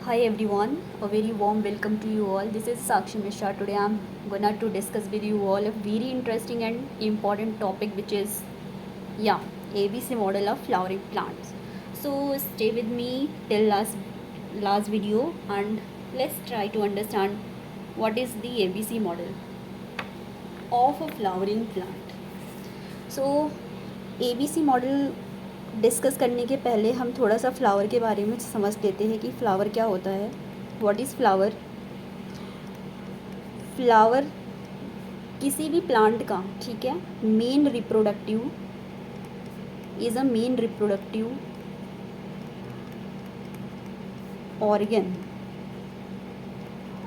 Hi everyone, a very warm welcome to you all. This is Sakshi Mishra. Today I'm gonna to discuss with you all a very interesting and important topic, which is ABC model of flowering plants. So stay with me till last video and let's try to understand what is the ABC model of a flowering plant. So ABC model discuss करने के पहले हम थोड़ा सा flower के बारे में समझ लेते हैं कि फ्लावर क्या होता है. What is flower. फ्लावर किसी भी प्लांट का, ठीक है, main reproductive is a main reproductive organ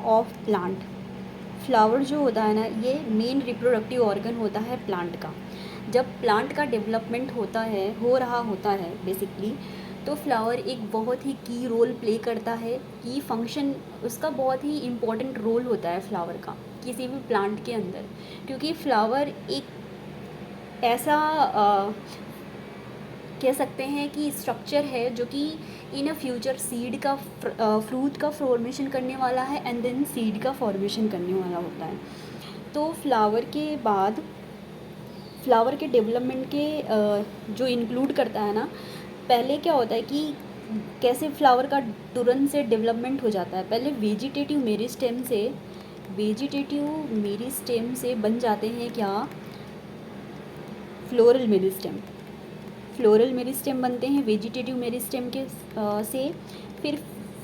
of plant. Flower जो होता है ना, ये मेन रिप्रोडक्टिव ऑर्गन होता है प्लांट का. जब प्लांट का डेवलपमेंट हो रहा होता है बेसिकली, तो फ्लावर एक बहुत ही की रोल प्ले करता है. की फंक्शन उसका बहुत ही इम्पोर्टेंट रोल होता है फ्लावर का किसी भी प्लांट के अंदर, क्योंकि फ्लावर एक ऐसा कह सकते हैं कि स्ट्रक्चर है जो कि इन अ फ्यूचर सीड का फ्रूट का फॉर्मेशन करने वाला है एंड देन सीड का फॉर्मेशन करने वाला होता है. तो फ्लावर के बाद फ्लावर के डेवलपमेंट के जो इंक्लूड करता है ना, पहले क्या होता है कि कैसे फ्लावर का तुरंत से डेवलपमेंट हो जाता है. पहले वेजिटेटिव मेरिस्टेम से बन जाते हैं क्या, फ्लोरल मेरिस्टेम बनते हैं वेजिटेटिव मेरिस्टेम के से. फिर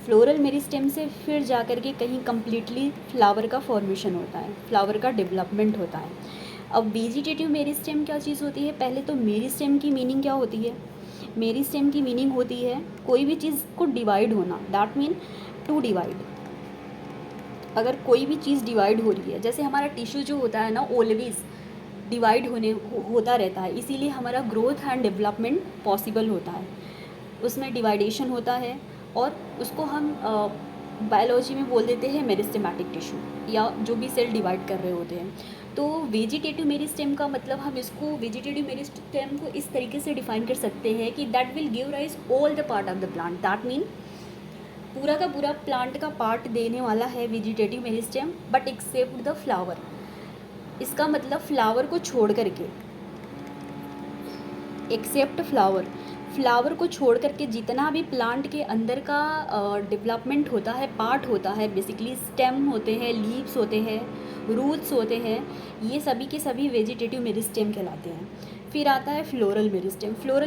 फ्लोरल मेरिस्टेम से फिर जा कर के कहीं कम्प्लीटली फ्लावर का फॉर्मेशन होता है, फ्लावर का डेवलपमेंट होता है. अब वेजिटेटिव मेरिस्टेम क्या चीज़ होती है. पहले तो मेरिस्टेम की मीनिंग क्या होती है. मेरिस्टेम की मीनिंग होती है कोई भी चीज़ को डिवाइड होना. That mean to divide. अगर कोई भी चीज़ डिवाइड हो रही है, जैसे हमारा टिश्यू जो होता है ना, ऑलवेज डिवाइड होता रहता है, इसीलिए हमारा ग्रोथ एंड डेवलपमेंट पॉसिबल होता है. उसमें डिवाइडेशन होता है और उसको हम बायोलॉजी में बोल देते हैं मेरिस्टेमेटिक टिश्यू, या जो भी सेल डिवाइड कर रहे होते हैं. तो वेजिटेटिव मेरिस्टेम का मतलब हम इसको वेजिटेटिव मेरिस्टेम को इस तरीके से डिफाइन कर सकते हैं कि that will give rise all the part of the plant. That mean पूरा का पूरा प्लांट का पार्ट देने वाला है vegetative meristem, but except the flower. इसका मतलब फ्लावर को छोड़ करके, एक्सेप्ट फ्लावर को छोड़ करके जितना भी प्लांट के अंदर का डेवलपमेंट होता है, पार्ट होता है, बेसिकली स्टेम होते हैं, लीव्स होते हैं, रूट्स होते हैं, ये सभी के सभी वेजिटेटिव मेरिस्टेम कहलाते हैं. फिर आता है फ्लोरल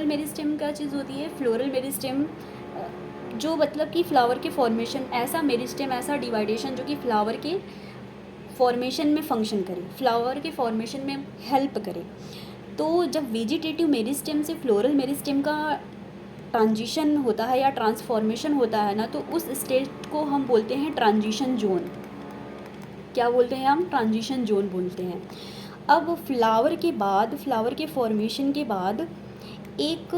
मेरिस्टेम क्या चीज़ होती है. फ्लोरल मेरिस्टेम जो मतलब कि फ्लावर के फॉर्मेशन, ऐसा मेरिस्टेम, ऐसा डिवाइडेशन जो कि फ्लावर के फॉर्मेशन में फंक्शन करे, फ्लावर के फॉर्मेशन में हेल्प करे. तो जब वेजिटेटिव मेरिस्टेम से फ्लोरल मेरिस्टेम का ट्रांजिशन होता है या ट्रांसफॉर्मेशन होता है ना, तो उस स्टेज को हम बोलते हैं ट्रांजिशन जोन. क्या बोलते हैं हम. ट्रांजिशन जोन बोलते हैं. अब फ्लावर के फॉर्मेशन के बाद एक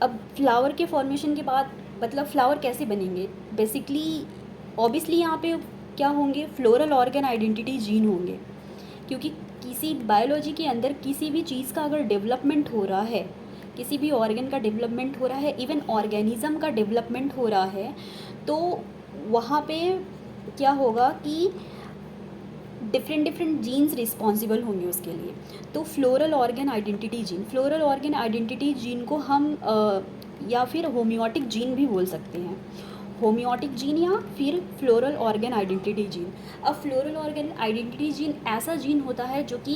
अब फ्लावर के फॉर्मेशन के बाद मतलब फ्लावर कैसे बनेंगे. बेसिकली ऑब्वियसली यहाँ पे क्या होंगे, फ्लोरल ऑर्गन आइडेंटिटी जीन होंगे, क्योंकि किसी बायोलॉजी के अंदर किसी भी चीज़ का अगर डेवलपमेंट हो रहा है, किसी भी ऑर्गन का डेवलपमेंट हो रहा है, इवन ऑर्गेनिज्म का डेवलपमेंट हो रहा है, तो वहाँ पे क्या होगा कि डिफरेंट जीन्स रिस्पॉन्सिबल होंगे उसके लिए. तो फ्लोरल ऑर्गन आइडेंटिटी जीन को हम या फिर होम्योटिक जीन भी बोल सकते हैं. होम्योटिक जीन या फिर फ्लोरल ऑर्गन आइडेंटिटी जीन. अब फ्लोरल ऑर्गन आइडेंटिटी जीन ऐसा जीन होता है जो कि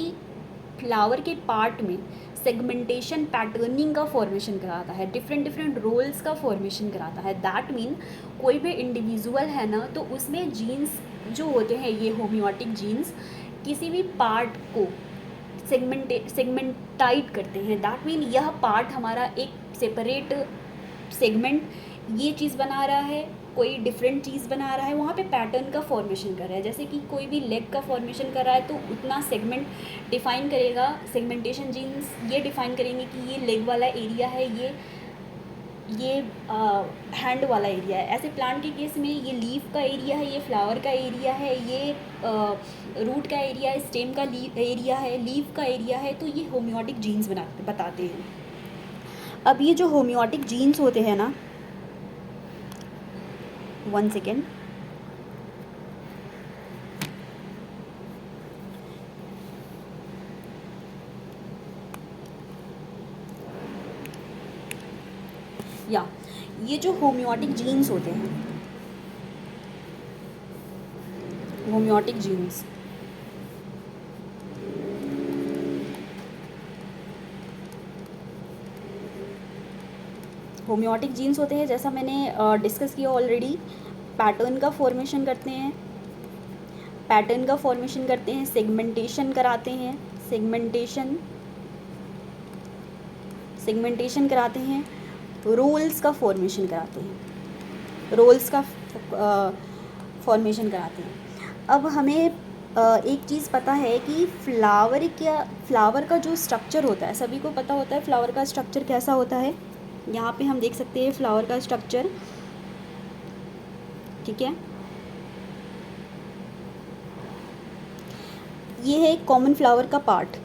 फ्लावर के पार्ट में सेगमेंटेशन, पैटर्निंग का फॉर्मेशन कराता है, डिफरेंट रोल्स का फॉर्मेशन कराता है. दैट मीन कोई भी इंडिविजुअल है ना, तो उसमें जीन्स जो होते हैं, ये होम्योटिक जीन्स किसी भी पार्ट को सेगमेंटाइड करते हैं. दैट मीन यह पार्ट हमारा एक सेपरेट सेगमेंट ये चीज़ बना रहा है, कोई डिफरेंट चीज़ बना रहा है, वहाँ पे पैटर्न का फॉर्मेशन कर रहा है. जैसे कि कोई भी लेग का फॉर्मेशन कर रहा है, तो उतना सेगमेंट डिफाइन करेगा. सेगमेंटेशन जीन्स ये डिफाइन करेंगे कि ये लेग वाला एरिया है, ये हैंड वाला एरिया है. ऐसे प्लांट के केस में ये लीफ का एरिया है, ये फ्लावर का एरिया है, ये रूट का एरिया है, स्टेम का एरिया है, लीफ का एरिया है. तो ये होम्योटिक जीन्स बताते हैं. अब ये जो होम्योटिक जीन्स होते हैं ना, 1 सेकेंड। या ये जो होम्योटिक जीन्स होते हैं, होम्योटिक जीन्स, होम्योटिक जीन्स होते हैं, जैसा मैंने डिस्कस किया ऑलरेडी, पैटर्न का फॉर्मेशन करते हैं, पैटर्न का फॉर्मेशन करते हैं, सेगमेंटेशन कराते हैं, सेगमेंटेशन कराते हैं, रोल्स का फॉर्मेशन कराते हैं, रोल्स का फॉर्मेशन कराते हैं। अब हमें एक चीज़ पता है कि फ्लावर का जो स्ट्रक्चर होता है, सभी को पता होता है फ्लावर का स्ट्रक्चर कैसा होता है। यहाँ पे हम देख सकते हैं फ्लावर का स्ट्रक्चर, ठीक है। ये है एक कॉमन फ्लावर का पार्ट,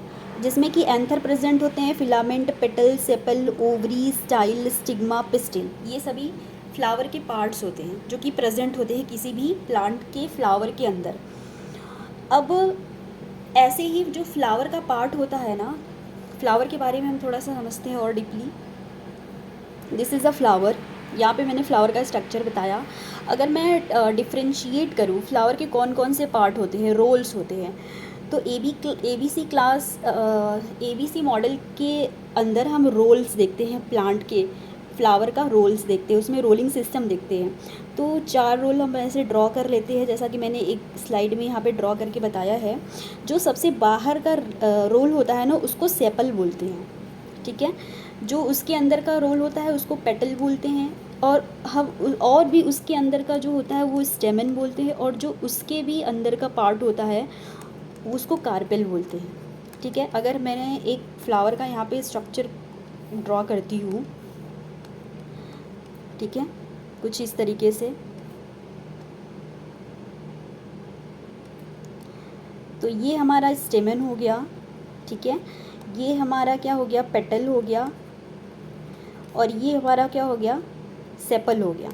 जिसमें कि एंथर प्रेजेंट होते हैं, filament, petal, sepal, ovary, style, stigma, pistil, ये सभी फ्लावर के पार्ट्स होते हैं जो कि प्रेजेंट होते हैं किसी भी प्लांट के फ्लावर के अंदर। अब ऐसे ही जो फ्लावर का पार्ट होता है ना, फ्लावर के बारे में हम थोड़ा सा समझते हैं और deeply. This is a flower, यहाँ पे मैंने फ्लावर का स्ट्रक्चर बताया। अगर मैं डिफ्रेंशिएट करूँ फ्लावर के कौन कौन से पार्ट होते हैं, रोल्स होते हैं, तो ABC मॉडल के अंदर हम रोल्स देखते हैं, प्लांट के फ्लावर का रोल्स देखते हैं, उसमें रोलिंग सिस्टम देखते हैं। तो 4 रोल हम ऐसे ड्रॉ कर लेते हैं, जैसा कि मैंने एक स्लाइड में यहाँ पे ड्रॉ करके बताया है। जो सबसे बाहर का रोल होता है ना, उसको सेपल बोलते हैं, ठीक है। जो उसके अंदर का रोल होता है उसको पेटल बोलते हैं, और भी उसके अंदर का जो होता है वो स्टेमन बोलते हैं, और जो उसके भी अंदर का पार्ट होता है उसको कार्पेल बोलते हैं, ठीक है। अगर मैंने एक फ्लावर का यहाँ पे स्ट्रक्चर ड्रॉ करती हूँ, ठीक है, कुछ इस तरीके से, तो ये हमारा स्टेमन हो गया, ठीक है। ये हमारा क्या हो गया, पेटल हो गया, और ये हमारा क्या हो गया, सेपल हो गया।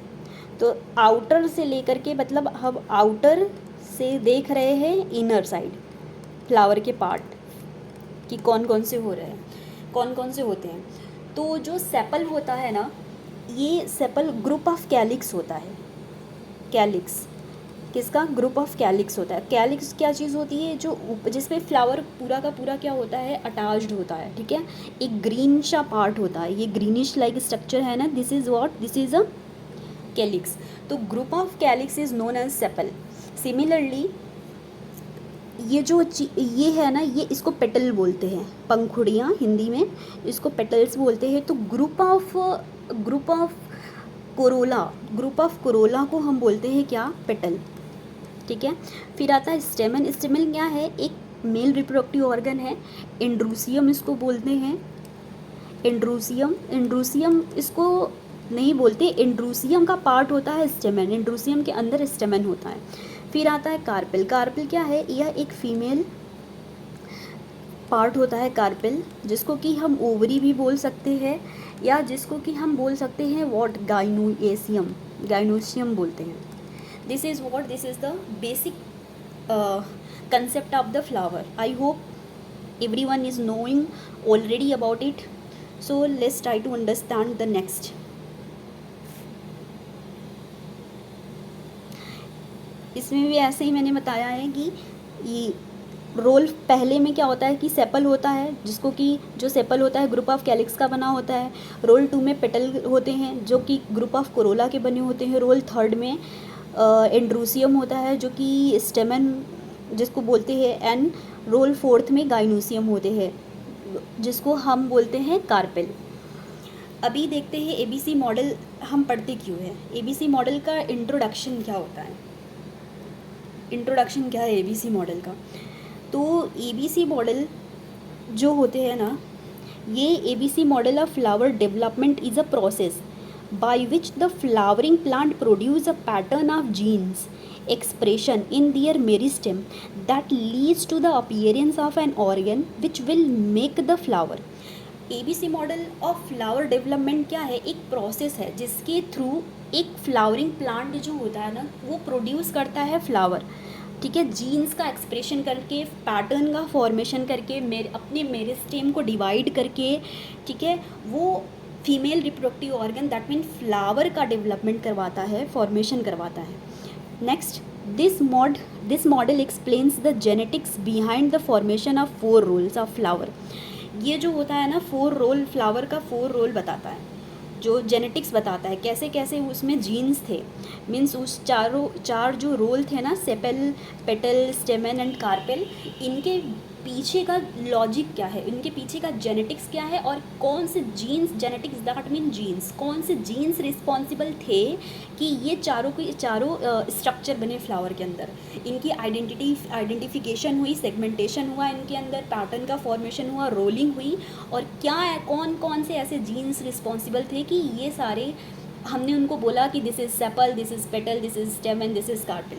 तो आउटर से लेकर के, मतलब हम आउटर से देख रहे हैं इनर साइड फ्लावर के पार्ट कि कौन कौन से हो रहे हैं, कौन कौन से होते हैं। तो जो सेपल होता है ना, ये सेपल ग्रुप ऑफ कैलिक्स होता है। कैलिक्स किसका, ग्रुप ऑफ कैलिक्स होता है। कैलिक्स क्या चीज़ होती है, जो जिसपे फ्लावर पूरा का पूरा क्या होता है, अटैच्ड होता है, ठीक है। एक ग्रीन सा पार्ट होता है, ये ग्रीनिश लाइक स्ट्रक्चर है ना, this is what, this is a calyx. तो group of calyx is known as sepal. Similarly ये है ना, ये इसको पेटल बोलते हैं, पंखुड़ियाँ हिंदी में इसको पेटल्स बोलते हैं। तो ग्रुप ऑफ कोरोला को हम बोलते हैं क्या, पेटल, ठीक है। फिर आता है स्टेमन। स्टेमन क्या है, एक मेल रिप्रोडक्टिव ऑर्गन है, एंड्रोसियम इसको बोलते हैं। एंड्रोसियम इसको नहीं बोलते, एंड्रोसियम का पार्ट होता है स्टेमन, एंड्रोसियम के अंदर स्टेमन होता है। फिर आता है कार्पेल। कार्पेल क्या है, यह एक फीमेल पार्ट होता है कार्पेल, जिसको कि हम ओवरी भी बोल सकते हैं, या जिसको कि हम बोल सकते हैं व्हाट, गाइनोसियम बोलते हैं। This is what, this is the basic concept of the flower. I hope everyone is knowing already about it. So let's try to understand the next. इसमें भी ऐसे ही मैंने बताया है कि ये रोल पहले में क्या होता है कि सेपल होता है, जिसको कि जो सेपल होता है ग्रुप ऑफ कैलिक्स का बना होता है। रोल 2 में पेटल होते हैं जो कि ग्रुप ऑफ कोरोला के बने होते हैं। रोल 3 में एंड्रोसियम होता है जो कि स्टेमन जिसको बोलते हैं, एंड रोल 4 में गाइनोसियम होते हैं जिसको हम बोलते हैं कार्पेल। अभी देखते हैं ABC मॉडल हम पढ़ते क्यों है। ABC मॉडल का इंट्रोडक्शन क्या होता है, इंट्रोडक्शन क्या है ABC मॉडल का। तो ABC मॉडल जो होते हैं ना, ये ABC model of flower development is a process by which the flowering plant produce a pattern of genes expression in their meristem that leads to the appearance of an organ which will make the flower. ABC model of flower development क्या है, एक process है जिसके through एक flowering plant जो होता है ना, वो प्रोड्यूस करता है फ्लावर, ठीक है, जीन्स का एक्सप्रेशन करके, पैटर्न का फॉर्मेशन करके, अपने मेरिस्टेम को डिवाइड करके, ठीक है, वो female reproductive organ that mean flower का डेवलपमेंट करवाता है, फॉर्मेशन करवाता है। Next, this model explains the genetics behind the formation of 4 whorls of flower. ये जो होता है ना 4 रोल, फ्लावर का 4 रोल बताता है, जो जेनेटिक्स बताता है कैसे कैसे उसमें जीन्स थे, मीन्स उस चार जो रोल थे ना, सेपल, पेटल, स्टेमन एंड कार्पेल, इनके पीछे का लॉजिक क्या है, इनके पीछे का जेनेटिक्स क्या है, और कौन से genes, genetics that mean genes, कौन से जीन्स रिस्पॉन्सिबल थे कि ये चारों के चारों स्ट्रक्चर बने फ्लावर के अंदर, इनकी आइडेंटिफिकेशन हुई, सेगमेंटेशन हुआ, इनके अंदर पैटर्न का फॉर्मेशन हुआ, रोलिंग हुई, और क्या है, कौन कौन से ऐसे जीन्स रिस्पॉन्सिबल थे कि ये सारे, हमने उनको बोला कि this is sepal, this is petal, this is stem and this is carpel.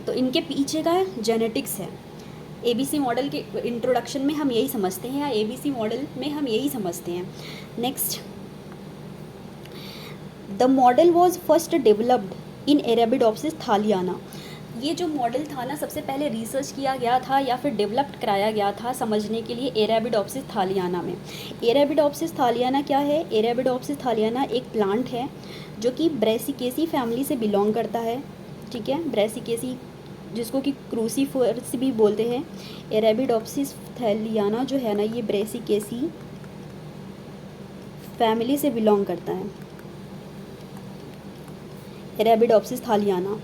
तो इनके पीछे का जेनेटिक्स है। ABC मॉडल के इंट्रोडक्शन में हम यही समझते हैं, या ABC मॉडल में हम यही समझते हैं। Next, the model was first developed in Arabidopsis thaliana. ये जो मॉडल था ना, सबसे पहले रिसर्च किया गया था या फिर डेवलप्ड कराया गया था समझने के लिए एरेबिडोप्सिस थालियाना में। एरेबिडोप्सिस थालियाना क्या है? एरेबिडोप्सिस थालियाना एक प्लांट है जो कि ब्रेसिकेसी फैमिली से बिलोंग करता है, ठीक है, ब्रेसिकेसी, जिसको कि क्रूसीफरस भी बोलते हैं। एरेबिडोप्सिस थालियाना जो है ना, ये ब्रेसिकेसी फैमिली से बिलोंग करता है, एरेबिडोप्सिस थालियाना,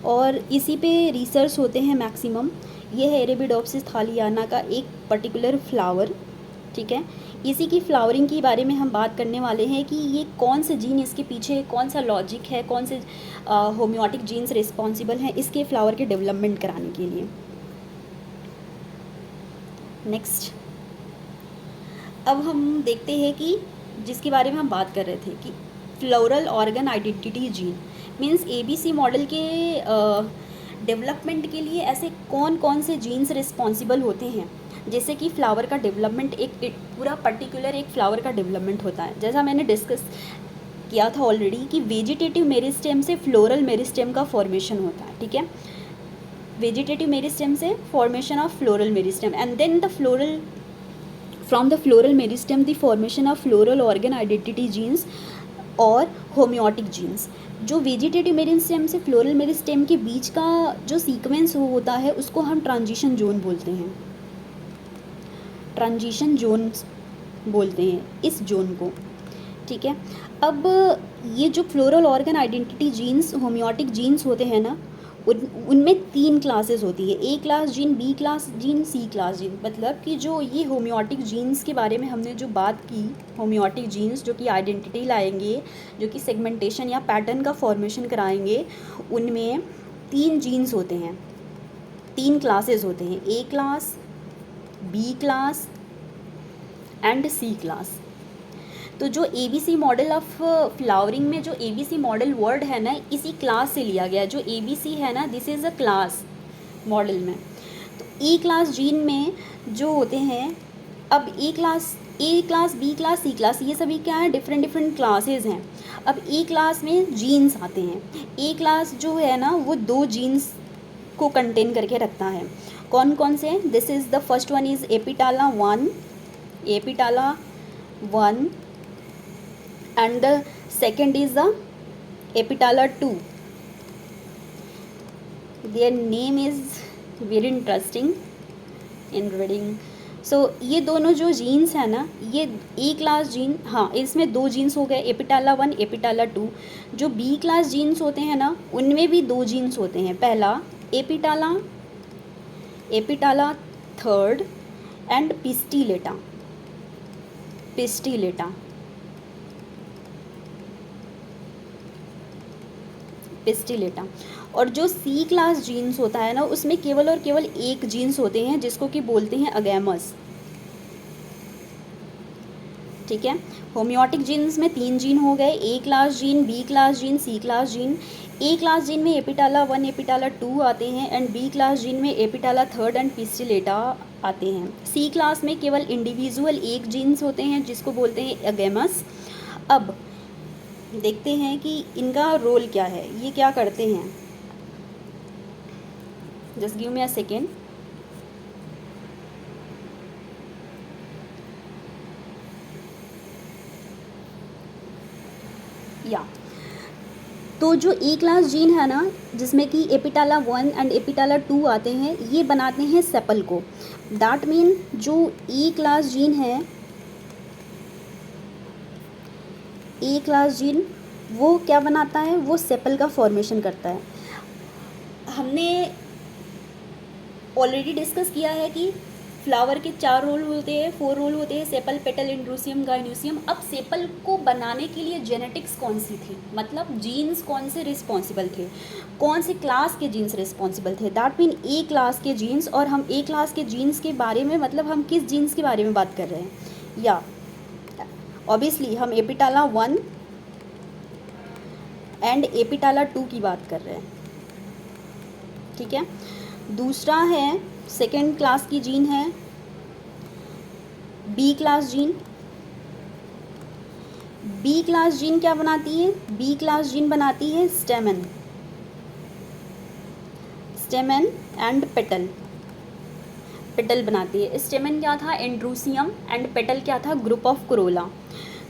और इसी पे रिसर्च होते हैं मैक्सिमम। ये है एरेबिडोप्सिस थालियाना का एक पर्टिकुलर फ्लावर, ठीक है। इसी की फ्लावरिंग के बारे में हम बात करने वाले हैं कि ये कौन से जीन, इसके पीछे कौन सा लॉजिक है, कौन से होम्योटिक जीन्स रिस्पॉन्सिबल हैं इसके फ्लावर के डेवलपमेंट कराने के लिए। नेक्स्ट, अब हम देखते हैं कि जिसके बारे में हम बात कर रहे थे कि floral organ identity gene, means ABC model के डेवलपमेंट के लिए ऐसे कौन कौन से जीन्स रिस्पॉन्सिबल होते हैं, जैसे कि फ्लावर का डेवलपमेंट, एक पूरा पर्टिकुलर एक फ्लावर का डेवलपमेंट होता है। जैसा मैंने डिस्कस किया था ऑलरेडी कि वेजिटेटिव मेरिस्टेम से फ्लोरल मेरिस्टेम का फॉर्मेशन होता है, ठीक है, वेजिटेटिव मेरिस्टेम से formation of floral meristem, and then the floral, from the floral meristem the formation of floral organ identity genes और होम्योटिक जीन्स। जो वेजिटेटिव मेरिस्टेम से फ्लोरल मेरिस्टेम के बीच का जो सीक्वेंस होता है उसको हम ट्रांजिशन जोन बोलते हैं, ट्रांजिशन जोन बोलते हैं इस जोन को, ठीक है। अब ये जो floral organ identity genes, homeotic genes होते हैं ना, उनमें 3 क्लासेस होती है, A class gene, B class gene, C class gene. मतलब कि जो ये होम्योटिक जीन्स के बारे में हमने जो बात की, होम्योटिक जीन्स जो कि आइडेंटिटी लाएंगे, जो कि सेगमेंटेशन या पैटर्न का फॉर्मेशन कराएंगे, उनमें 3 जीन्स होते हैं, 3 क्लासेस होते हैं, A class, B class and C class. तो जो ABC मॉडल ऑफ फ्लावरिंग में जो ABC मॉडल वर्ड है ना, इसी क्लास से लिया गया है। जो ABC है ना, this is a class model में। तो E क्लास जीन में जो होते हैं, अब A class, B class, C class, ये सभी क्या है, डिफरेंट क्लासेस हैं। अब A क्लास में जीन्स आते हैं। A क्लास जो है ना, वो 2 जीन्स को कंटेन करके रखता है। कौन कौन से? This is the first one is एपिटाला 1 and the second is the Epitala 2. Their name is very interesting in reading. So ये दोनों जो जीन्स है ना, ये A क्लास जीन, हाँ इसमें 2 जीन्स हो गए, एपिटाला 1, एपिटाला 2। जो B क्लास जीन्स होते हैं ना, उनमें भी 2 जीन्स होते हैं। पहला एपिटाला 3rd एंड पिस्टिलेटा। और जो C क्लास जीन्स होता है ना, उसमें केवल और केवल 1 जीन्स होते हैं, जिसको कि बोलते हैं अगैमस, ठीक है। होम्योटिक जीन्स में 3 जीन हो गए, A class gene, B class gene, C class gene. A class gene में एपिटाला 1, एपिटाला 2 आते हैं, एंड B क्लास जीन में एपिटाला 3rd एंड पिस्टिलेटा आते हैं। C क्लास में केवल इंडिविजुअल 1 जीन्स होते हैं, जिसको बोलते हैं अगैमस। अब देखते हैं कि इनका रोल क्या है, ये क्या करते हैं। Just give me a second. या तो जो ए क्लास जीन है ना, जिसमें कि एपिटाला 1 एंड एपिटाला 2 आते हैं, ये बनाते हैं सेपल को। दैट मीन जो ए क्लास जीन है, ए क्लास जीन वो क्या बनाता है, वो सेपल का फॉर्मेशन करता है। हमने ऑलरेडी डिस्कस किया है कि फ्लावर के 4 रोल होते हैं, 4 रोल होते हैं, सेपल, पेटल, इंड्रूसियम, गाइनोसियम। अब सेपल को बनाने के लिए जेनेटिक्स कौन सी थी, मतलब जीन्स कौन से रिस्पॉन्सिबल थे, कौन से क्लास के जीन्स रिस्पॉन्सिबल थे। दैट मीन ए क्लास के जीन्स। और हम ए क्लास के जीन्स के बारे में, मतलब हम किस जीन्स के बारे में बात कर रहे हैं, या ऑब्वियसली हम एपिटाला 1 एंड एपिटाला 2 की बात कर रहे हैं, ठीक है। दूसरा है, सेकेंड क्लास की जीन है B class gene. B class gene क्या बनाती है, बी क्लास जीन बनाती है stamen, stamen and petal. Petal बनाती है। स्टेमन क्या था, एंड्रूसियम, एंड पेटल क्या था, ग्रुप ऑफ कोरोला।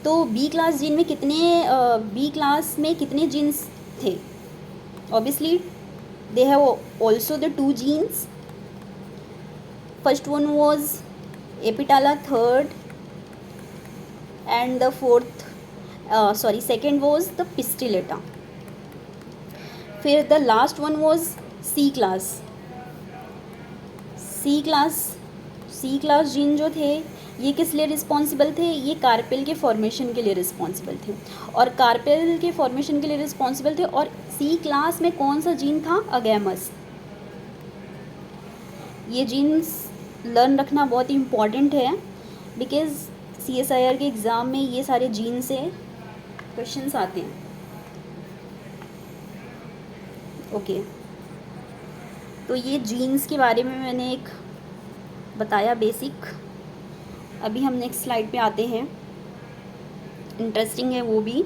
तो बी क्लास जीन में बी क्लास में कितने जीन्स थे, obviously they have also the 2 genes. First one was epitala 3rd and the second was the pistillata. फिर the last one was C class. C class gene जो थे, ये किस लिए रिस्पॉन्सिबल थे, ये कार्पेल के फॉर्मेशन के लिए रिस्पॉन्सिबल थे, और कार्पेल के फॉर्मेशन के लिए रिस्पॉन्सिबल थे। और सी क्लास में कौन सा जीन था, अगैमस। ये जीन्स लर्न रखना बहुत ही इम्पॉर्टेंट है, बिकॉज CSIR के एग्ज़ाम में ये सारे जीन से क्वेश्चंस आते हैं। ओके, तो ये जीन्स के बारे में मैंने एक बताया बेसिक। अभी हम नेक्स्ट स्लाइड पे आते हैं, इंटरेस्टिंग है वो भी।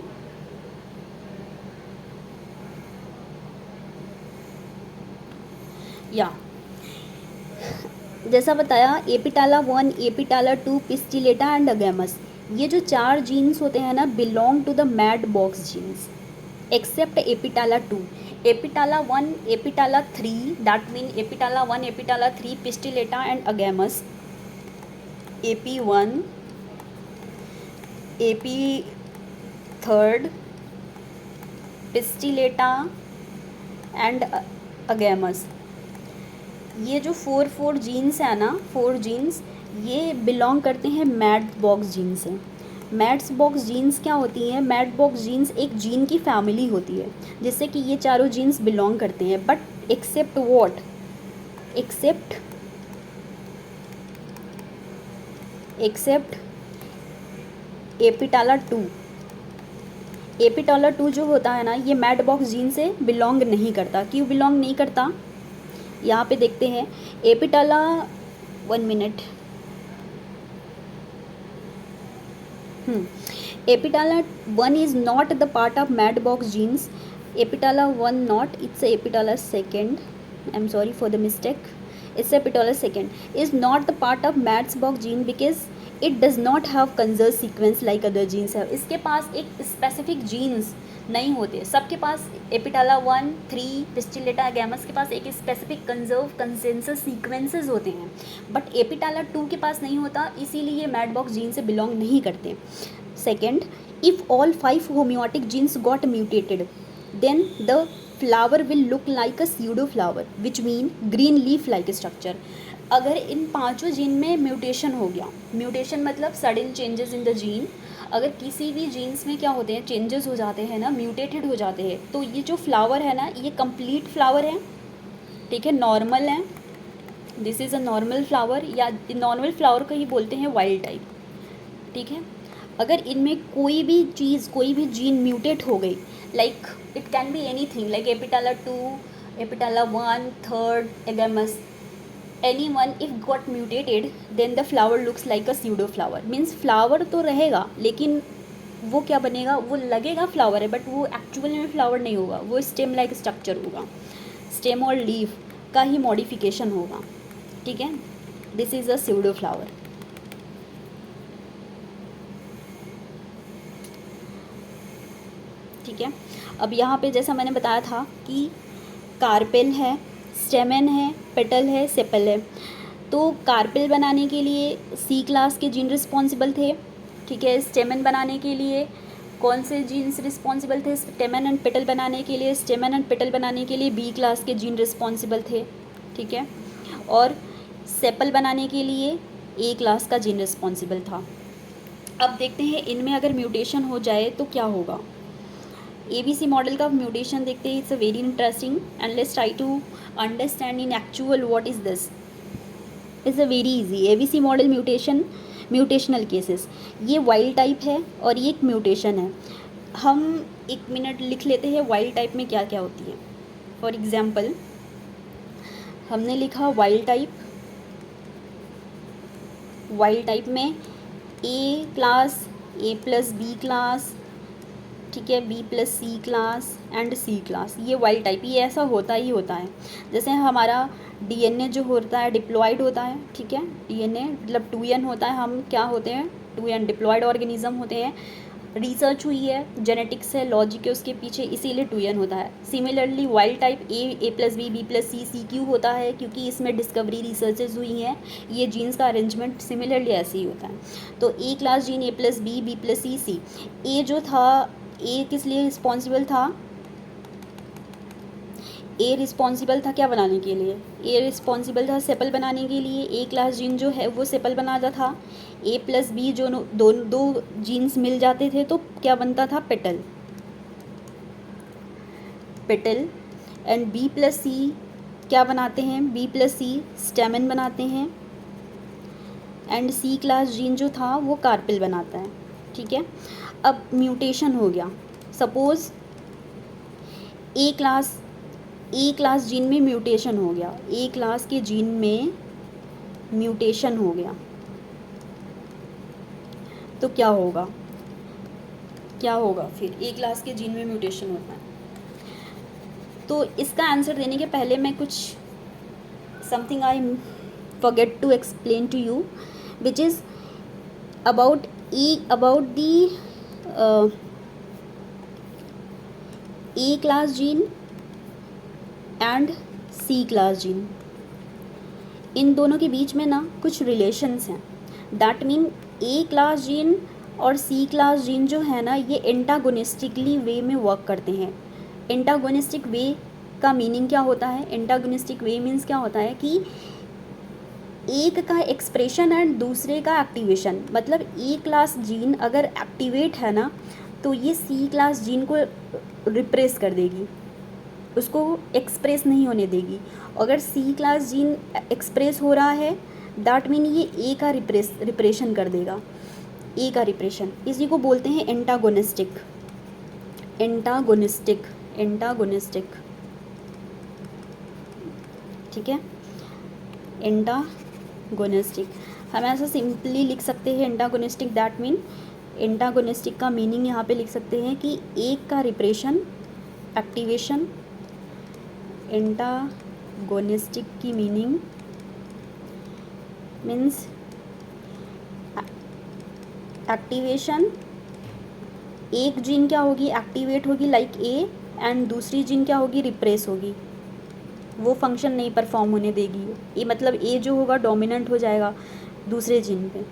या जैसा बताया, एपिटाला 1, एपिटाला 2, पिस्टिलेटा एंड अगैमस, ये जो 4 जीन्स होते हैं ना, belong to the mad box jeans, accept apetala 2। एपिटाला 1, एपिटाला 3, that mean एपिटाला 1, एपिटाला 3, पिस्टिलेटा and अगैमस, AP1, AP 3rd, पिस्टिलेटा and अगैमस, ये जो 4 जीन्स है ना, 4 जीन्स, ये बिलोंग करते हैं मैड बॉक्स जीन से। मैड्स बॉक्स जीन्स क्या होती हैं, मैड बॉक्स जीन्स एक जीन की फैमिली होती है, जिससे कि ये चारों जीन्स बिलोंग करते हैं। But except what, except apetala 2। Apetala 2 जो होता है ना, ये मैड बॉक्स जीन से बिलोंग नहीं करता। क्यों बिलोंग नहीं करता, यहाँ पे देखते हैं। Apetala 1 minute, apetala 1 is not the part of mad box genes. Apetala 1 not, it's apetala 2nd, I am sorry for the mistake, it's apetala 2nd is not the part of MADS box gene because it does not have conserve sequence like other genes है। इसके पास एक specific jeans नहीं होते, सबके पास एपिटाला 1, 3, पिस्टिलेटा, अगैमस के पास एक specific consensus sequences होते हैं, बट एपिटाला 2 के पास नहीं होता, इसीलिए मैड बॉक्स जीन से बिलोंग नहीं करते। Second, if all 5 homeotic genes got mutated then the flower will look like a pseudo flower which mean green leaf like structure. अगर इन 5 जीन में म्यूटेशन हो गया, म्यूटेशन मतलब sudden changes in the gene, अगर किसी भी जीन्स में क्या होते हैं, चेंजेस हो जाते हैं ना, म्यूटेटेड हो जाते हैं, तो ये जो फ्लावर है ना, ये कंप्लीट फ्लावर है, ठीक है, नॉर्मल है, this is a normal flower, या नॉर्मल फ्लावर को ही बोलते हैं वाइल्ड टाइप, ठीक है। अगर इनमें कोई भी चीज़, कोई भी जीन म्यूटेट हो गई, like it can be any thing, like एपिटाला 2, एपिटाला 1, 3rd, एगेमस, anyone if got mutated then the flower looks like a pseudo flower, means flower तो रहेगा लेकिन वो क्या बनेगा, वो लगेगा फ्लावर है बट वो एक्चुअल में फ्लावर नहीं होगा, वो स्टेम लाइक स्ट्रक्चर होगा, स्टेम और लीफ का ही मॉडिफिकेशन होगा, ठीक है। This is a pseudo flower. ठीक है, अब यहाँ पे जैसा मैंने बताया था कि कार्पेल है, स्टेमेन है, पेटल है, सेपल है। तो कार्पेल बनाने के लिए सी क्लास के जीन रिस्पॉन्सिबल थे, ठीक है। स्टेमेन बनाने के लिए कौन से जीन्स रिस्पॉन्सिबल थे, स्टेमेन एंड पेटल बनाने के लिए, स्टेमेन एंड पेटल बनाने के लिए बी क्लास के जीन रिस्पॉन्सिबल थे, ठीक है। और सेपल बनाने के लिए ए क्लास का जीन रिस्पॉन्सिबल था। अब देखते हैं इनमें अगर म्यूटेशन हो जाए तो क्या होगा। ABC मॉडल का म्यूटेशन देखते हैं, it's a very interesting and let's try to understand in actual what is this. Is a very easy. ABC model mutational cases, ये वाइल्ड टाइप है और ये एक म्यूटेशन है। हम 1 मिनट लिख लेते हैं वाइल्ड टाइप में क्या क्या होती है। फॉर एग्जाम्पल हमने लिखा वाइल्ड टाइप में A class, A plus B class, ठीक है, B plus C class and C class, ये वाइल्ड टाइप, ये ऐसा होता ही होता है। जैसे हमारा DNA जो होता है डिप्लॉयड होता है, ठीक है, DNA मतलब 2n होता है, हम क्या होते हैं 2n डिप्लॉयड ऑर्गेनिज्म होते हैं। रिसर्च हुई है, जेनेटिक्स है, लॉजिक है उसके पीछे, इसीलिए 2n होता है। Similarly wild type A plus B, B plus C, C क्यू होता है क्योंकि इसमें डिस्कवरी रिसर्चेज हुई हैं। ये जीन्स का अरेंजमेंट सिमिलरली ऐसे ही होता है। तो A class gene A plus B, B plus C, C. A जो था, ए किस लिए रिस्पॉन्सिबल था, ए रिस्पॉन्सिबल था क्या बनाने के लिए, ए रिस्पॉन्सिबल था सेपल बनाने के लिए। ए क्लास जीन जो है वो सेपल बनाता था। ए प्लस बी जो दो जीन्स मिल जाते थे तो क्या बनता था, पेटल। एंड बी प्लस सी क्या बनाते हैं, बी प्लस सी स्टेमन बनाते हैं। एंड सी क्लास जीन जो था वो कार्पेल बनाता है, ठीक है। अब म्यूटेशन हो गया, सपोज ए क्लास जीन में म्यूटेशन हो गया, ए क्लास के जीन में म्यूटेशन हो गया तो क्या होगा, फिर ए क्लास के जीन में म्यूटेशन होता है। तो इसका आंसर देने के पहले मैं कुछ something I forget to explain to you, which is about the A class gene and C class gene. इन दोनों के बीच में ना कुछ रिलेशंस हैं। That mean A class gene और सी क्लास जीन जो है ना, ये एंटागोनिस्टिकली वे में वर्क करते हैं। एंटागोनिस्टिक वे का मीनिंग क्या होता है, एंटागोनिस्टिक वे मीन्स क्या होता है कि एक का एक्सप्रेशन एंड दूसरे का एक्टिवेशन। मतलब ए क्लास जीन अगर एक्टिवेट है ना तो ये सी क्लास जीन को रिप्रेस कर देगी, उसको एक्सप्रेस नहीं होने देगी। अगर सी क्लास जीन एक्सप्रेस हो रहा है दैट मीन ये ए का रिप्रेशन कर देगा, ए का रिप्रेशन। इसी को बोलते हैं एंटागोनिस्टिक। ठीक है, एंटागोनिस्टिक। हम ऐसा सिंपली लिख सकते हैं एंटागोनिस्टिक, दैट मीन एंटागोनिस्टिक का मीनिंग यहाँ पे लिख सकते हैं कि एक का रिप्रेशन एक्टिवेशन। एंटागोनिस्टिक की मीनिंग मीन्स एक्टिवेशन। एक जीन क्या होगी, एक्टिवेट होगी लाइक ए, एंड दूसरी जीन क्या होगी, रिप्रेस होगी, वो फंक्शन नहीं परफॉर्म होने देगी। ये मतलब ए जो होगा डोमिनेंट हो जाएगा दूसरे जीन पे।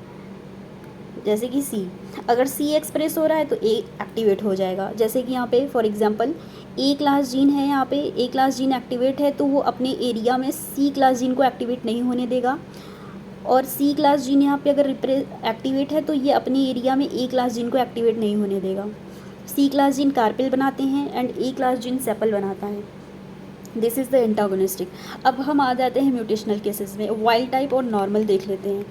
जैसे कि सी, अगर सी एक्सप्रेस हो रहा है तो ए एक्टिवेट हो जाएगा। जैसे कि यहाँ पे for example A class gene है, यहाँ पे ए क्लास जीन एक्टिवेट है तो वो अपने एरिया में सी क्लास जीन को एक्टिवेट नहीं होने देगा। और सी क्लास जीन यहाँ पे अगर एक्टिवेट है तो ये अपने एरिया में ए क्लास जीन को एक्टिवेट नहीं होने देगा। सी क्लास जीन कार्पेल बनाते हैं and A class gene sepal बनाता है। This is the antagonistic. अब हम आ जाते हैं म्यूटेशनल केसेस में। वाइल्ड टाइप और नॉर्मल देख लेते हैं।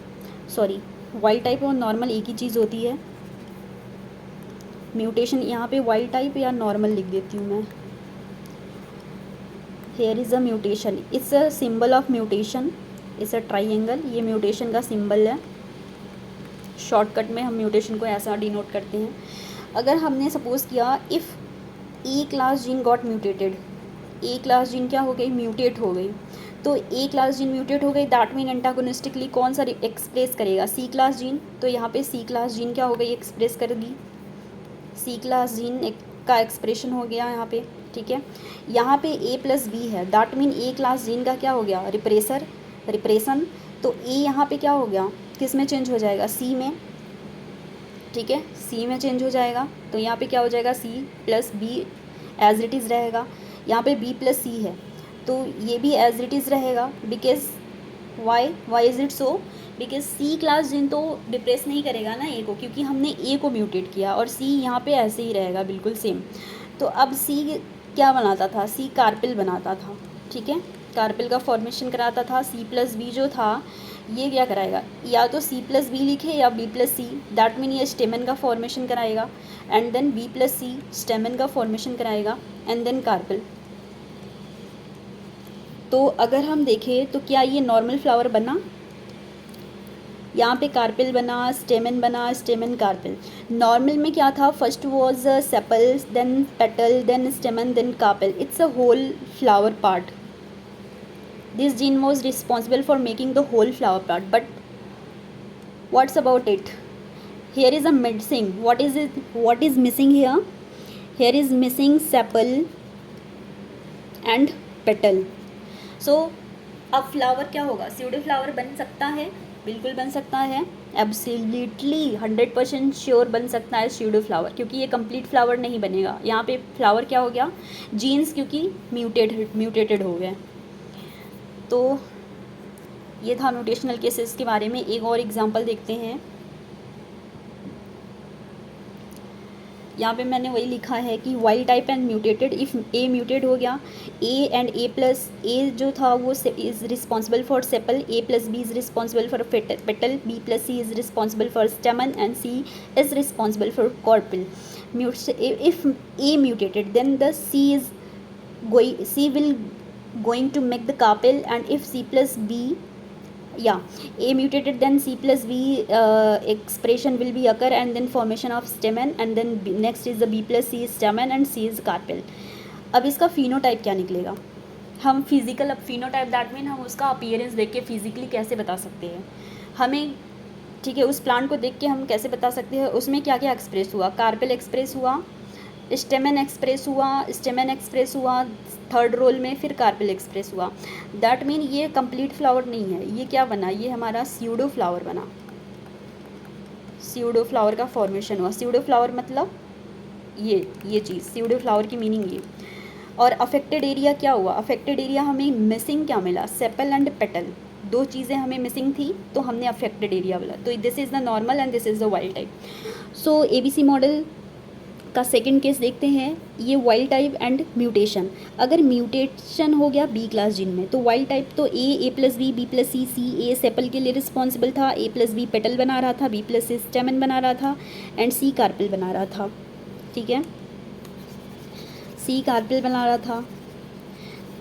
सॉरी, वाइल्ड टाइप और नॉर्मल एक ही चीज़ होती है। म्यूटेशन यहाँ पे वाइल्ड टाइप या नॉर्मल लिख देती हूँ मैं। Here is a mutation, it's a symbol of mutation, it's a triangle. ये म्यूटेशन का सिंबल है। शॉर्टकट में हम म्यूटेशन को ऐसा डिनोट करते हैं। अगर हमने सपोज़ किया if A class gene got mutated, A class gene क्या हो गई, म्यूटेट हो गई, तो ए क्लास जीन म्यूटेट हो गई, दैट मीन एंटागोनिस्टिकली कौन सा एक्सप्रेस करेगा, सी क्लास जीन। तो यहाँ पे सी क्लास जीन क्या हो गई, एक्सप्रेस कर दी, सी क्लास जीन का एक्सप्रेशन हो गया यहाँ पे, ठीक है। यहाँ पे ए प्लस बी है, that mean A class gene का क्या हो गया, रिप्रेशन। तो ए यहाँ पे क्या हो गया, किस में चेंज हो जाएगा, सी में, ठीक है, सी में चेंज हो जाएगा। तो यहाँ पे क्या हो जाएगा, C plus B as it is रहेगा। यहाँ पे बी प्लस सी है तो ये भी एज इट इज़ रहेगा, because why is it so, because C class gene तो डिप्रेस नहीं करेगा ना ए को, क्योंकि हमने ए को म्यूटेट किया, और सी यहाँ पे ऐसे ही रहेगा बिल्कुल सेम। तो अब सी क्या बनाता था, सी कार्पिल बनाता था, ठीक है, कार्पिल का फॉर्मेशन कराता था। सी प्लस बी जो था ये क्या कराएगा, या तो सी प्लस बी लिखे या B plus C, that mean ये स्टेमन का फॉर्मेशन कराएगा, and then B plus C stamen का फॉर्मेशन कराएगा, एंड देन कार्पिल। तो अगर हम देखें तो क्या ये नॉर्मल फ्लावर बना, यहाँ पे कार्पिल बना, स्टेमन कार्पिल। नॉर्मल में क्या था, first was sepal, then petal, then stamen, then carpel, it's a whole flower part. This gene was responsible for making the whole flower part, but what's about it, here is a missing, what is missing here, here is missing sepal and petal. so अब flower क्या होगा, pseudo flower बन सकता है, बिल्कुल बन सकता है, एब्सोल्युटली 100% श्योर बन सकता है स्यूडो फ्लावर, क्योंकि ये कंप्लीट फ्लावर नहीं बनेगा। यहाँ पे फ्लावर क्या हो गया, जीन्स क्योंकि म्यूटेटेड हो गए। तो ये था म्यूटेशनल केसेस के बारे में। एक और एग्जांपल देखते हैं। यहाँ पे मैंने वही लिखा है कि wild type and mutated, if A muted हो गया, ए एंड ए प्लस, ए जो था वो is responsible for sepal, A plus B is responsible for petal, B plus C is responsible for stamen, and C is responsible for carpel. If A mutated then the C will going to make the carpel, and if C plus B, A mutated, then C plus B expression will be occur, and then formation of stamen, and then next is the B plus C is stamen and C is carpel. अब इसका phenotype क्या निकलेगा, हम physical, अब phenotype that mean हम उसका appearance देख के फिजिकली कैसे बता सकते हैं हमें, ठीक है, उस प्लांट को देख के हम कैसे बता सकते हैं उसमें क्या क्या एक्सप्रेस हुआ, कार्पेल एक्सप्रेस हुआ, स्टेमन एक्सप्रेस हुआ थर्ड रोल में, फिर कार्पेल एक्सप्रेस हुआ। दैट मीन ये कंप्लीट फ्लावर नहीं है, ये क्या बना, ये हमारा स्यूडो फ्लावर बना, स्यूडो फ्लावर का फॉर्मेशन हुआ। स्यूडो फ्लावर मतलब ये चीज़, स्यूडो फ्लावर की मीनिंग ये। और अफेक्टेड एरिया क्या हुआ, अफेक्टेड एरिया हमें मिसिंग क्या मिला, सेपल एंड पेटल, दो चीज़ें हमें मिसिंग थी तो हमने अफेक्टेड एरिया बोला। तो this is the normal and this is the wild type. So ABC model का सेकंड केस देखते हैं, ये वाइल्ड टाइप एंड म्यूटेशन। अगर म्यूटेशन हो गया बी क्लास जीन में तो वाइल्ड टाइप तो ए प्लस बी प्लस सी, ए सेपल के लिए रिस्पॉन्सिबल था, ए प्लस बी पेटल बना रहा था, बी प्लस सी स्टेमन बना रहा था, एंड सी कार्पिल बना रहा था, ठीक है, सी कार्पिल बना रहा था।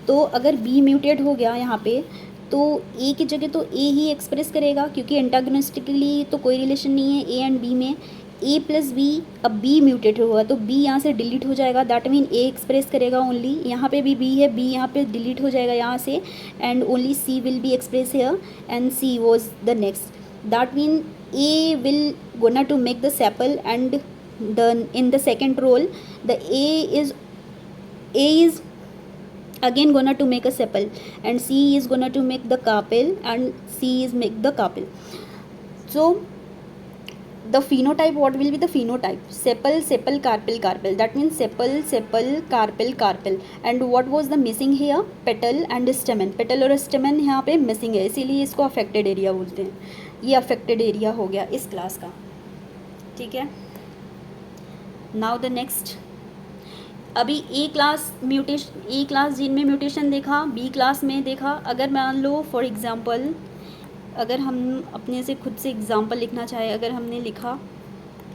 तो अगर बी म्यूटेट हो गया यहाँ पे तो ए की जगह तो ए ही एक्सप्रेस करेगा, क्योंकि एंटागोनिस्टिकली तो कोई रिलेशन नहीं है ए एंड बी में। ए प्लस बी, अब बी म्यूटेट हुआ तो बी यहाँ से डिलीट हो जाएगा, दैट मीन ए एक्सप्रेस करेगा ओनली, यहाँ पे भी बी है, बी यहाँ पे डिलीट हो जाएगा यहाँ से, and only C will be express here, and C was the next, that mean A will gonna to make the sepal, and in the second role the A is again gonna to make a sepal, and C is gonna to make the carpel, and C is make the carpel. So the phenotype, what will be the phenotype, sepal carpel, that means sepal carpel. And what was the missing here, petal and stamen, petal और stamen यहाँ पे missing है, इसीलिए इसको affected area बोलते हैं। ये affected area हो गया इस क्लास का, ठीक है। नाउ द नेक्स्ट, अभी ए क्लास जीन में म्यूटेशन देखा, बी क्लास में देखा। अगर मान लो फॉर एग्जांपल, अगर हम अपने से खुद से एग्जांपल लिखना चाहे, अगर हमने लिखा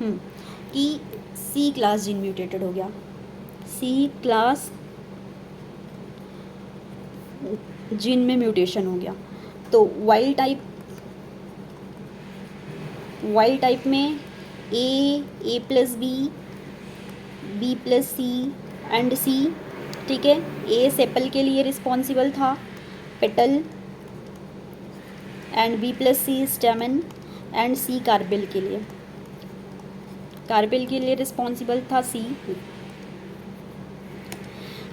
कि सी क्लास जीन म्यूटेटेड हो गया, सी क्लास जीन में म्यूटेशन हो गया, तो वाइल्ड टाइप में A plus B B plus C and C, ठीक है। ए सेपल के लिए रिस्पॉन्सिबल था, petal, and B plus C stamen, and C carpel के लिए, कार्पेल के लिए रिस्पॉन्सिबल था सी।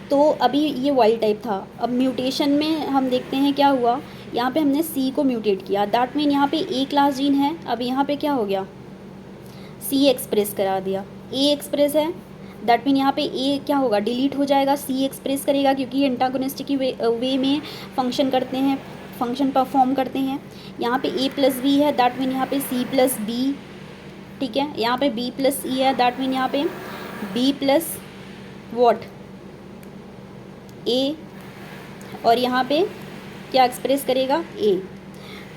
तो अभी ये वाइल्ड टाइप था। अब म्यूटेशन में हम देखते हैं क्या हुआ, यहाँ पे हमने सी को म्यूटेट किया, दैट मीन यहाँ पे ए क्लास जीन है, अब यहाँ पे क्या हो गया, सी एक्सप्रेस करा दिया, ए एक्सप्रेस है, दैट मीन यहाँ पे ए क्या होगा, डिलीट हो जाएगा, सी एक्सप्रेस करेगा क्योंकि ये एंटागोनिस्टिक वे में फंक्शन करते हैं, फंक्शन परफॉर्म करते हैं। यहाँ पे ए प्लस बी है, दैट मीन यहाँ पे सी प्लस बी, ठीक है। यहाँ पे बी प्लस ई है, दैट मीन यहाँ पे बी प्लस वॉट, ए, और यहाँ पे क्या एक्सप्रेस करेगा, ए।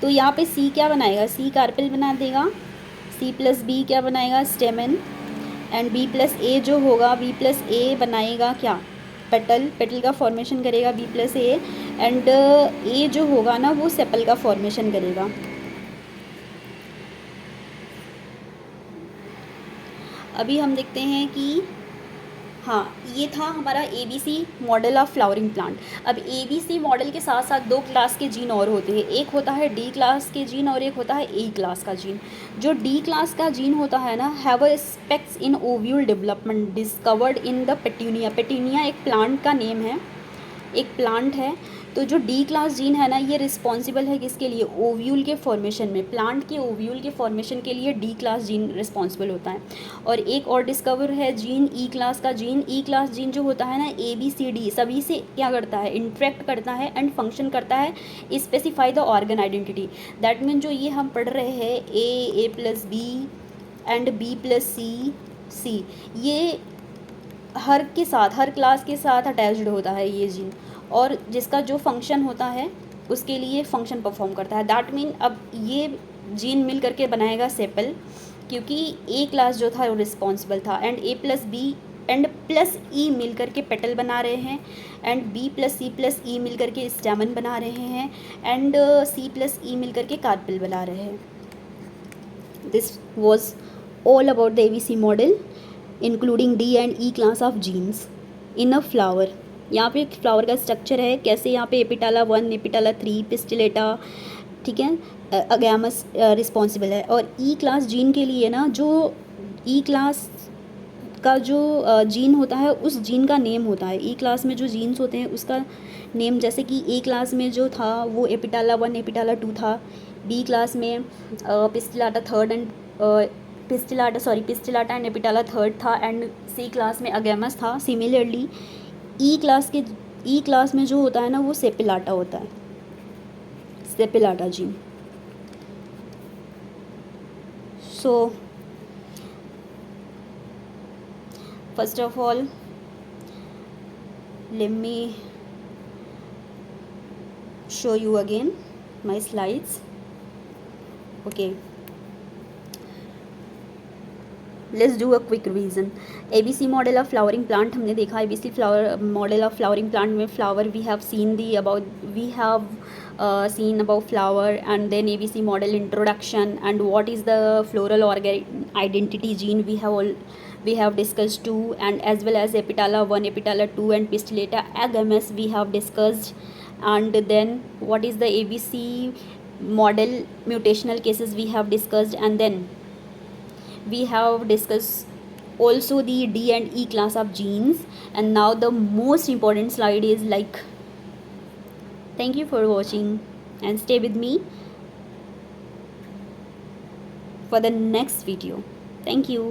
तो यहाँ पे सी क्या बनाएगा, सी कार्पेल बना देगा, सी प्लस बी क्या बनाएगा, स्टेमन, एंड बी प्लस ए जो होगा, बी प्लस ए बनाएगा क्या, पेटल, पेटल का फॉर्मेशन करेगा बी प्लस ए, एंड ए जो होगा ना वो सेपल का फॉर्मेशन करेगा। अभी हम देखते हैं कि हाँ, ये था हमारा ABC model of flowering plant. अब ABC मॉडल के साथ साथ दो क्लास के जीन और होते हैं, एक होता है D क्लास के जीन और एक होता है A क्लास का जीन। जो D क्लास का जीन होता है ना, have aspects in ovule development discovered in the petunia. Petunia एक प्लांट का नेम है, एक प्लांट है। तो जो डी क्लास जीन है ना, ये रिस्पॉन्सिबल है किसके लिए, ओव्यूल के फॉर्मेशन में, प्लांट के ओव्यूल के फॉर्मेशन के लिए डी क्लास जीन रिस्पॉन्सिबल होता है। और एक और डिस्कवर है जीन ई क्लास का जीन। ई क्लास जीन जो होता है ना, ABCD सभी से क्या करता है, इंटरेक्ट करता है एंड फंक्शन करता है, specify the organ identity. That mean जो ये हम पढ़ रहे हैं A plus B and B plus C, ये हर के साथ, हर क्लास के साथ अटैच्ड होता है ये जीन, और जिसका जो फंक्शन होता है उसके लिए फंक्शन परफॉर्म करता है। दैट मीन अब ये जीन मिल करके बनाएगा सेपल, क्योंकि ए क्लास जो था वो रिस्पॉन्सिबल था, and A plus B and plus E मिल करके पेटल बना रहे हैं, and B plus C plus E मिल करके स्टेमन बना रहे हैं, एंड सी प्लस ई मिल करके कार्पेल बना रहे हैं। This was all about the ABC model including D and E class of genes in a flower. यहाँ पे एक फ्लावर का स्ट्रक्चर है, कैसे यहाँ पे एपिटाला 1, एपिटाला 3, पिस्टिलेटा, ठीक है, अगैमस रिस्पॉन्सिबल है। और E क्लास जीन के लिए ना, जो E क्लास का जो जीन होता है उस जीन का नेम होता है, E क्लास में जो जीन्स होते हैं उसका नेम, जैसे कि A क्लास में जो था वो एपिटाला 1 एपिटाला 2 था, B क्लास में पिस्टिलाटा एंड एपिटाला 3 था, एंड C क्लास में अगैमस था। सिमिलरली ई क्लास में जो होता है ना वो सेपिलाटा होता है, sepallata gene. So first of all let me show you again my slides. Okay, let's do a quick revision. ABC model of flowering plant हमने देखा। ABC model of flowering plant में flower we have seen about flower, and then ABC model introduction and what is the floral organ identity gene we have discussed too, and as well as Epitala 1, Epitala 2 and Pistillata agamus we have discussed, and then what is the ABC model mutational cases we have discussed, and then we have discussed also the D and E class of genes. And now the most important slide is like, thank you for watching and stay with me for the next video. Thank you.